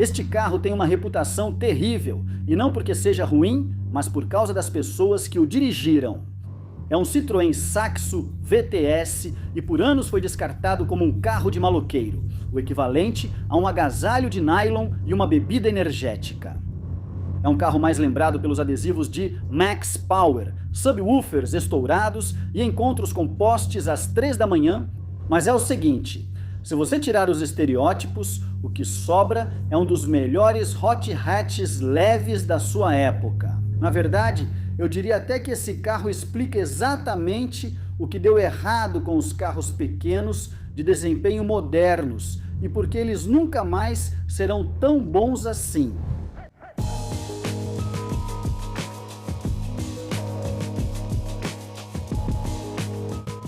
Este carro tem uma reputação terrível, e não porque seja ruim, mas por causa das pessoas que o dirigiram. É um Citroën Saxo VTS e por anos foi descartado como um carro de maloqueiro, o equivalente a um agasalho de nylon e uma bebida energética. É um carro mais lembrado pelos adesivos de Max Power, subwoofers estourados e encontros com postes às 3 da manhã, mas é o seguinte, se você tirar os estereótipos, o que sobra é um dos melhores hot hatches leves da sua época. Na verdade, eu diria até que esse carro explica exatamente o que deu errado com os carros pequenos de desempenho modernos e porque eles nunca mais serão tão bons assim.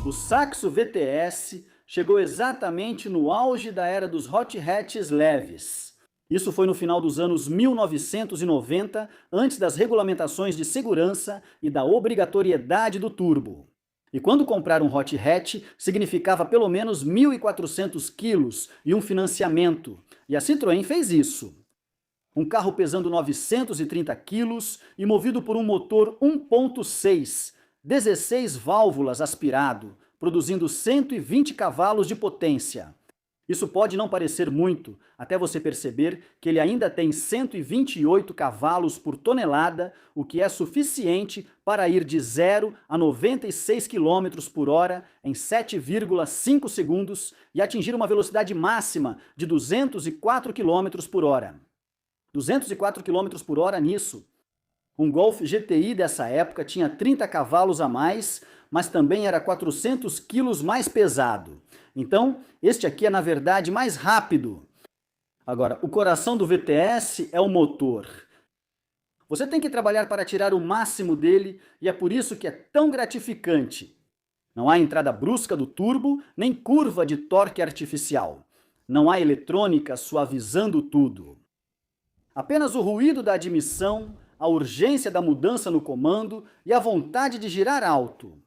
O Saxo VTS chegou exatamente no auge da era dos hot hatches leves. Isso foi no final dos anos 1990, antes das regulamentações de segurança e da obrigatoriedade do turbo. E quando comprar um hot hatch significava pelo menos 1.400 quilos e um financiamento. E a Citroën fez isso. Um carro pesando 930 quilos e movido por um motor 1.6, 16 válvulas aspirado, produzindo 120 cavalos de potência. Isso pode não parecer muito, até você perceber que ele ainda tem 128 cavalos por tonelada, o que é suficiente para ir de 0 a 96 km por hora em 7,5 segundos e atingir uma velocidade máxima de 204 km por hora. 204 km por hora nisso. Um Golf GTI dessa época tinha 30 cavalos a mais, mas também era 400 quilos mais pesado. Então, este aqui é na verdade mais rápido. Agora, o coração do VTS é o motor. Você tem que trabalhar para tirar o máximo dele e é por isso que é tão gratificante. Não há entrada brusca do turbo, nem curva de torque artificial. Não há eletrônica suavizando tudo. Apenas o ruído da admissão, a urgência da mudança no comando e a vontade de girar alto.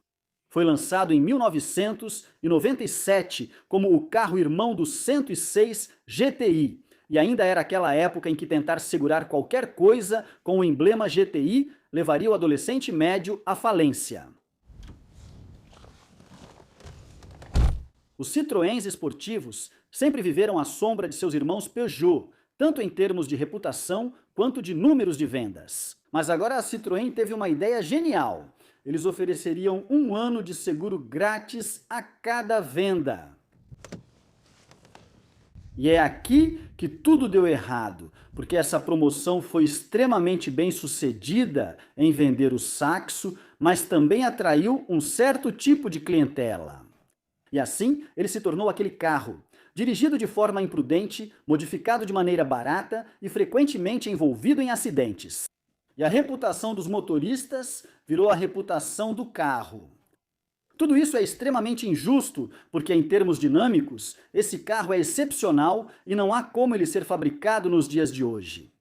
Foi lançado em 1997 como o carro irmão do 106 GTI, e ainda era aquela época em que tentar segurar qualquer coisa com o emblema GTI levaria o adolescente médio à falência. Os Citroëns esportivos sempre viveram à sombra de seus irmãos Peugeot, tanto em termos de reputação quanto de números de vendas. Mas agora a Citroën teve uma ideia genial. Eles ofereceriam 1 ano de seguro grátis a cada venda. E é aqui que tudo deu errado, porque essa promoção foi extremamente bem sucedida em vender o Saxo, mas também atraiu um certo tipo de clientela. E assim, ele se tornou aquele carro, dirigido de forma imprudente, modificado de maneira barata e frequentemente envolvido em acidentes. E a reputação dos motoristas virou a reputação do carro. Tudo isso é extremamente injusto, porque em termos dinâmicos, esse carro é excepcional e não há como ele ser fabricado nos dias de hoje.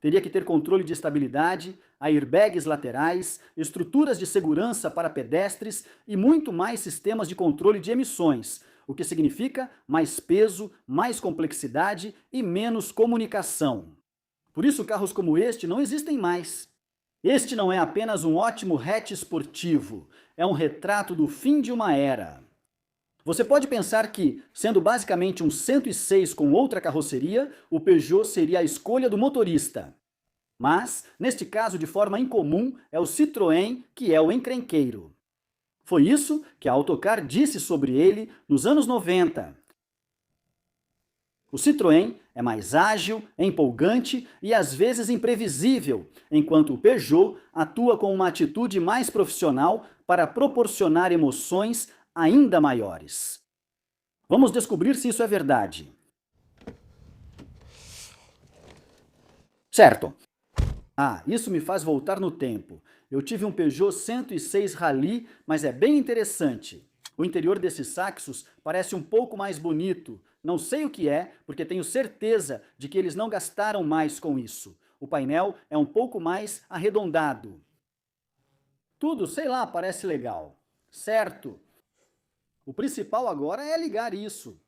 Teria que ter controle de estabilidade, airbags laterais, estruturas de segurança para pedestres e muito mais sistemas de controle de emissões, o que significa mais peso, mais complexidade e menos comunicação. Por isso, carros como este não existem mais. Este não é apenas um ótimo hatch esportivo, é um retrato do fim de uma era. Você pode pensar que, sendo basicamente um 106 com outra carroceria, o Peugeot seria a escolha do motorista. Mas, neste caso de forma incomum, é o Citroën que é o encrenqueiro. Foi isso que a Autocar disse sobre ele nos anos 90. O Citroën é mais ágil, empolgante e às vezes imprevisível, enquanto o Peugeot atua com uma atitude mais profissional para proporcionar emoções ainda maiores. Vamos descobrir se isso é verdade. Certo. Isso me faz voltar no tempo. Eu tive um Peugeot 106 Rally, mas é bem interessante. O interior desses Saxos parece um pouco mais bonito. Não sei o que é, porque tenho certeza de que eles não gastaram mais com isso. O painel é um pouco mais arredondado. Tudo, sei lá, parece legal. Certo. O principal agora é ligar isso.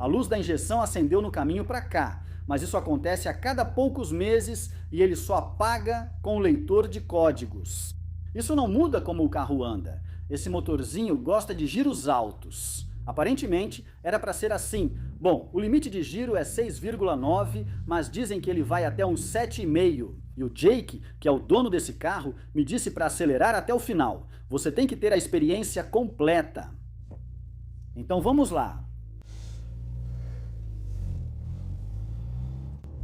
A luz da injeção acendeu no caminho para cá, mas isso acontece a cada poucos meses e ele só apaga com o leitor de códigos. Isso não muda como o carro anda. Esse motorzinho gosta de giros altos. Aparentemente, era para ser assim. Bom, o limite de giro é 6,9, mas dizem que ele vai até uns 7,5. E o Jake, que é o dono desse carro, me disse para acelerar até o final. Você tem que ter a experiência completa. Então vamos lá.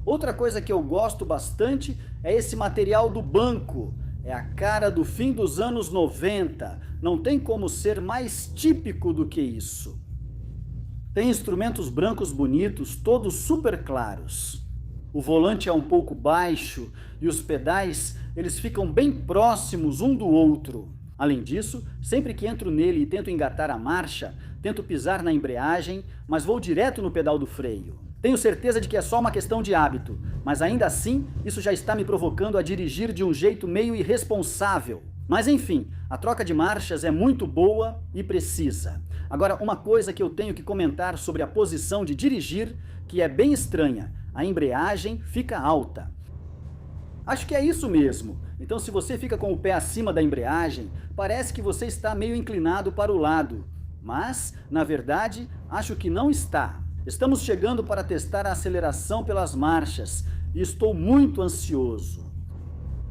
Outra coisa que eu gosto bastante é esse material do banco. É a cara do fim dos anos 90. Não tem como ser mais típico do que isso. Tem instrumentos brancos bonitos, todos super claros. O volante é um pouco baixo e os pedais, eles ficam bem próximos um do outro. Além disso, sempre que entro nele e tento engatar a marcha, tento pisar na embreagem, mas vou direto no pedal do freio. Tenho certeza de que é só uma questão de hábito, mas ainda assim, isso já está me provocando a dirigir de um jeito meio irresponsável. Mas enfim, a troca de marchas é muito boa e precisa. Agora, uma coisa que eu tenho que comentar sobre a posição de dirigir, que é bem estranha. A embreagem fica alta. Acho que é isso mesmo. Então, se você fica com o pé acima da embreagem, parece que você está meio inclinado para o lado. Mas, na verdade, acho que não está. Estamos chegando para testar a aceleração pelas marchas e estou muito ansioso.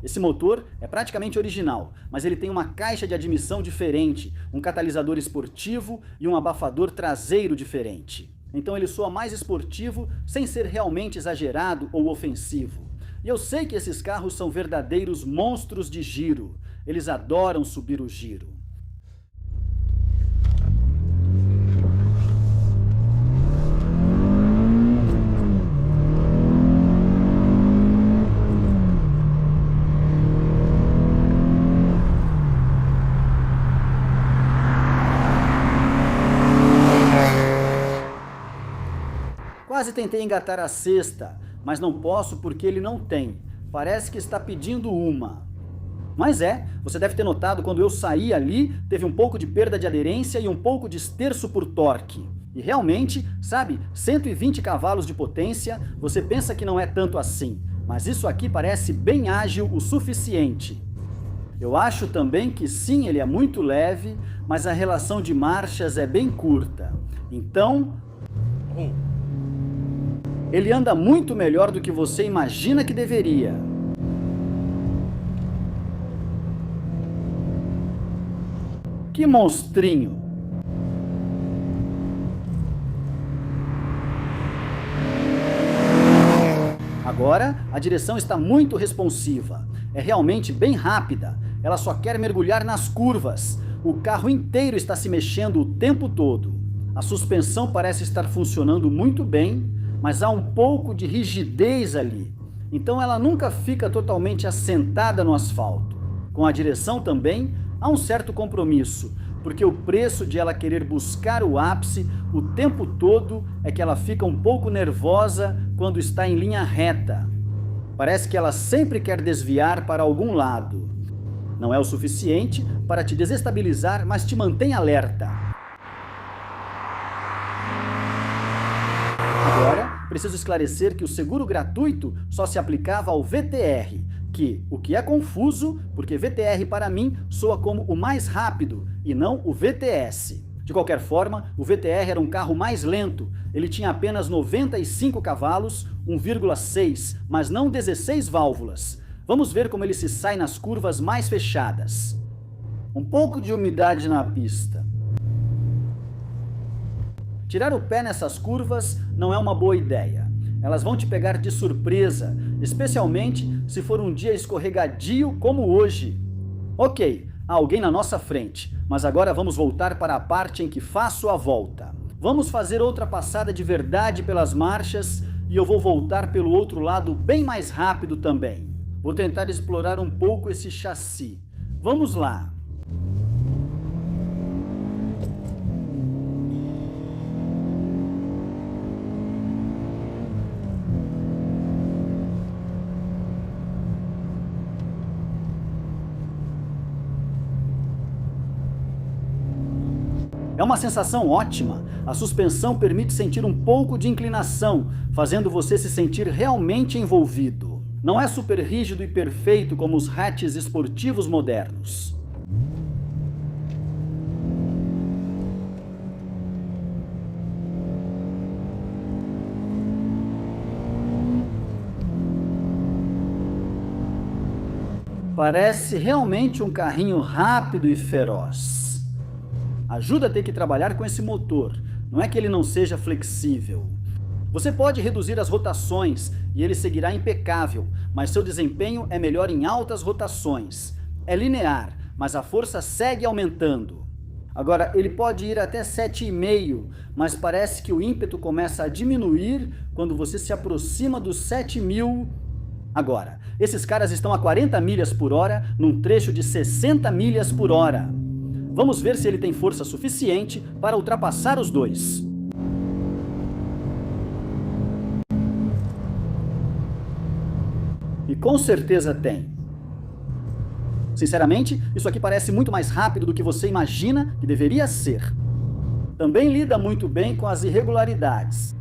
Esse motor é praticamente original, mas ele tem uma caixa de admissão diferente, um catalisador esportivo e um abafador traseiro diferente. Então ele soa mais esportivo sem ser realmente exagerado ou ofensivo. E eu sei que esses carros são verdadeiros monstros de giro. Eles adoram subir o giro. Quase tentei engatar a sexta, mas não posso porque ele não tem. Parece que está pedindo uma. Mas você deve ter notado, quando eu saí ali, teve um pouco de perda de aderência e um pouco de esterço por torque. E realmente, sabe, 120 cavalos de potência, você pensa que não é tanto assim. Mas isso aqui parece bem ágil o suficiente. Eu acho também que sim, ele é muito leve, mas a relação de marchas é bem curta. Então, ele anda muito melhor do que você imagina que deveria. Que monstrinho! Agora, a direção está muito responsiva. É realmente bem rápida. Ela só quer mergulhar nas curvas. O carro inteiro está se mexendo o tempo todo. A suspensão parece estar funcionando muito bem, mas há um pouco de rigidez ali. Então ela nunca fica totalmente assentada no asfalto. Com a direção também, há um certo compromisso, porque o preço de ela querer buscar o ápice o tempo todo é que ela fica um pouco nervosa quando está em linha reta. Parece que ela sempre quer desviar para algum lado. Não é o suficiente para te desestabilizar, mas te mantém alerta. Agora, preciso esclarecer que o seguro gratuito só se aplicava ao VTR, o que é confuso, porque VTR para mim soa como o mais rápido e não o VTS. De qualquer forma, o VTR era um carro mais lento. Ele tinha apenas 95 cavalos, 1,6, mas não 16 válvulas. Vamos ver como ele se sai nas curvas mais fechadas. Um pouco de umidade na pista. Tirar o pé nessas curvas não é uma boa ideia. Elas vão te pegar de surpresa, especialmente se for um dia escorregadio como hoje. Ok, há alguém na nossa frente, mas agora vamos voltar para a parte em que faço a volta. Vamos fazer outra passada de verdade pelas marchas e eu vou voltar pelo outro lado bem mais rápido também. Vou tentar explorar um pouco esse chassi. Vamos lá! É uma sensação ótima. A suspensão permite sentir um pouco de inclinação, fazendo você se sentir realmente envolvido. Não é super rígido e perfeito como os hatches esportivos modernos. Parece realmente um carrinho rápido e feroz. Ajuda a ter que trabalhar com esse motor, não é que ele não seja flexível. Você pode reduzir as rotações e ele seguirá impecável, mas seu desempenho é melhor em altas rotações. É linear, mas a força segue aumentando. Agora, ele pode ir até 7,5, mas parece que o ímpeto começa a diminuir quando você se aproxima dos 7.000. Agora, esses caras estão a 40 milhas por hora num trecho de 60 milhas por hora. Vamos ver se ele tem força suficiente para ultrapassar os dois. E com certeza tem. Sinceramente, isso aqui parece muito mais rápido do que você imagina que deveria ser. Também lida muito bem com as irregularidades.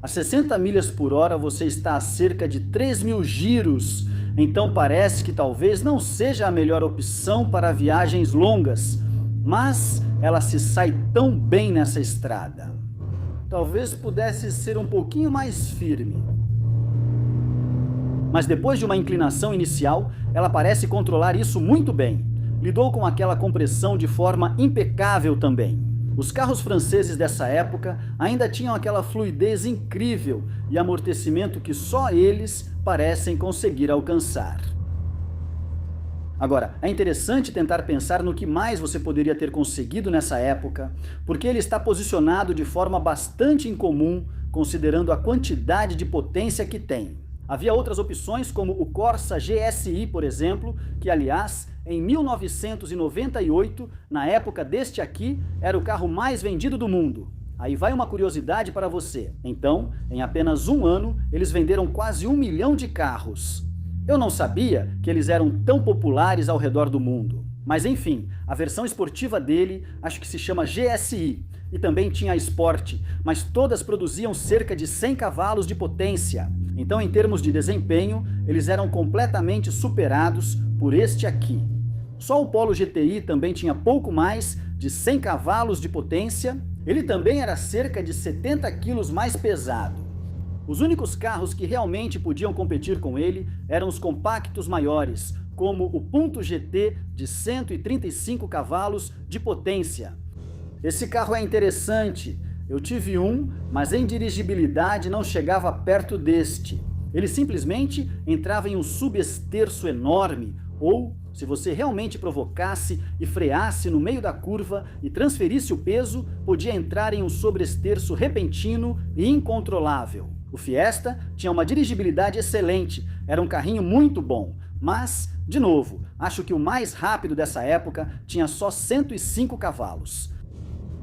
A 60 milhas por hora você está a cerca de 3.000 giros, então parece que talvez não seja a melhor opção para viagens longas, mas ela se sai tão bem nessa estrada. Talvez pudesse ser um pouquinho mais firme. Mas depois de uma inclinação inicial, ela parece controlar isso muito bem. Lidou com aquela compressão de forma impecável também. Os carros franceses dessa época ainda tinham aquela fluidez incrível e amortecimento que só eles parecem conseguir alcançar. Agora, é interessante tentar pensar no que mais você poderia ter conseguido nessa época, porque ele está posicionado de forma bastante incomum, considerando a quantidade de potência que tem. Havia outras opções como o Corsa GSI, por exemplo, que aliás, em 1998, na época deste aqui, era o carro mais vendido do mundo. Aí vai uma curiosidade para você. Então, em apenas um ano, eles venderam quase 1 milhão de carros. Eu não sabia que eles eram tão populares ao redor do mundo. Mas enfim, a versão esportiva dele, acho que se chama GSI, e também tinha a Sport, mas todas produziam cerca de 100 cavalos de potência. Então, em termos de desempenho, eles eram completamente superados por este aqui. Só o Polo GTI também tinha pouco mais de 100 cavalos de potência. Ele também era cerca de 70 quilos mais pesado. Os únicos carros que realmente podiam competir com ele eram os compactos maiores, como o Punto GT de 135 cavalos de potência. Esse carro é interessante. Eu tive um, mas em dirigibilidade não chegava perto deste. Ele simplesmente entrava em um subesterço enorme, ou, se você realmente provocasse e freasse no meio da curva e transferisse o peso, podia entrar em um sobreesterço repentino e incontrolável. O Fiesta tinha uma dirigibilidade excelente, era um carrinho muito bom, mas, de novo, acho que o mais rápido dessa época tinha só 105 cavalos.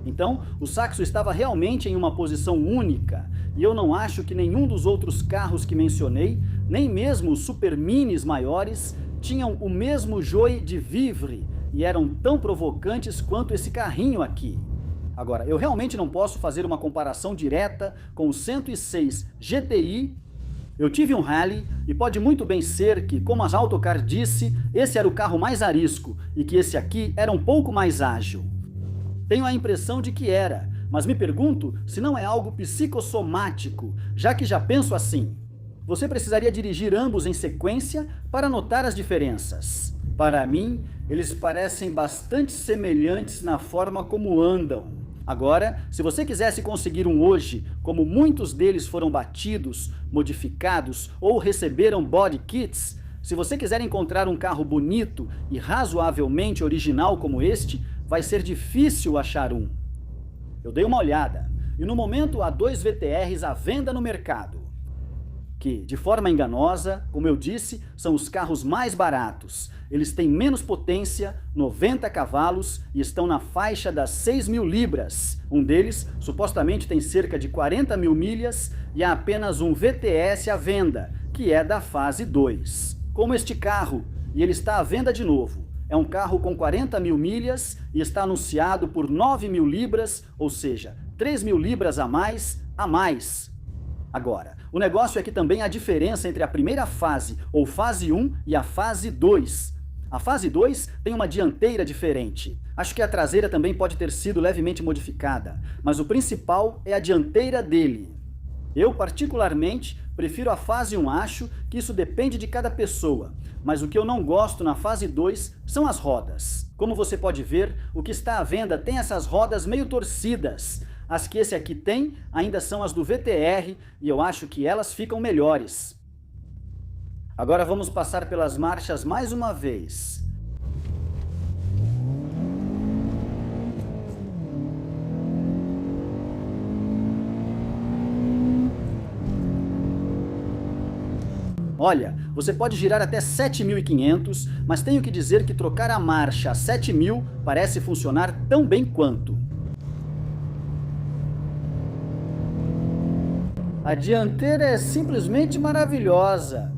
Então, o Saxo estava realmente em uma posição única, e eu não acho que nenhum dos outros carros que mencionei, nem mesmo os super minis maiores, tinham o mesmo joie de vivre e eram tão provocantes quanto esse carrinho aqui. Agora, eu realmente não posso fazer uma comparação direta com o 106 GTI. Eu tive um Rally e pode muito bem ser que, como a Autocar disse, esse era o carro mais arisco e que esse aqui era um pouco mais ágil. Tenho a impressão de que era, mas me pergunto se não é algo psicossomático, já que já penso assim. Você precisaria dirigir ambos em sequência para notar as diferenças. Para mim, eles parecem bastante semelhantes na forma como andam. Agora, se você quisesse conseguir um hoje, como muitos deles foram batidos, modificados ou receberam body kits, se você quiser encontrar um carro bonito e razoavelmente original como este, vai ser difícil achar um. Eu dei uma olhada, e no momento há 2 VTRs à venda no mercado, que, de forma enganosa, como eu disse, são os carros mais baratos. Eles têm menos potência, 90 cavalos, e estão na faixa das 6.000 libras. Um deles, supostamente, tem cerca de 40.000 milhas, e há apenas um VTS à venda, que é da fase 2. Como este carro, e ele está à venda de novo. É um carro com 40 mil milhas e está anunciado por 9 mil libras, ou seja, 3 mil libras a mais. Agora, o negócio é que também há diferença entre a primeira fase, ou fase 1, e a fase 2. A fase 2 tem uma dianteira diferente. Acho que a traseira também pode ter sido levemente modificada, mas o principal é a dianteira dele. Eu, particularmente, prefiro a fase 1, acho que isso depende de cada pessoa, mas o que eu não gosto na fase 2 são as rodas. Como você pode ver, o que está à venda tem essas rodas meio torcidas. As que esse aqui tem ainda são as do VTR e eu acho que elas ficam melhores. Agora vamos passar pelas marchas mais uma vez. Olha, você pode girar até 7.500, mas tenho que dizer que trocar a marcha a 7.000 parece funcionar tão bem quanto. A dianteira é simplesmente maravilhosa.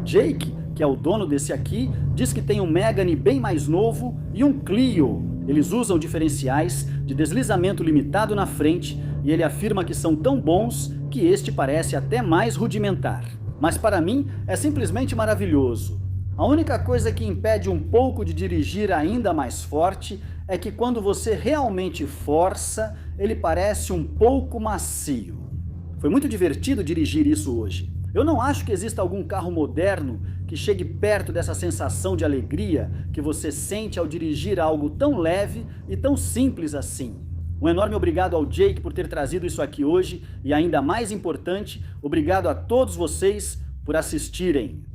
Jake, que é o dono desse aqui, diz que tem um Megane bem mais novo e um Clio. Eles usam diferenciais de deslizamento limitado na frente e ele afirma que são tão bons que este parece até mais rudimentar. Mas para mim é simplesmente maravilhoso. A única coisa que impede um pouco de dirigir ainda mais forte é que quando você realmente força, ele parece um pouco macio. Foi muito divertido dirigir isso hoje. Eu não acho que exista algum carro moderno que chegue perto dessa sensação de alegria que você sente ao dirigir algo tão leve e tão simples assim. Um enorme obrigado ao Jake por ter trazido isso aqui hoje e, ainda mais importante, obrigado a todos vocês por assistirem.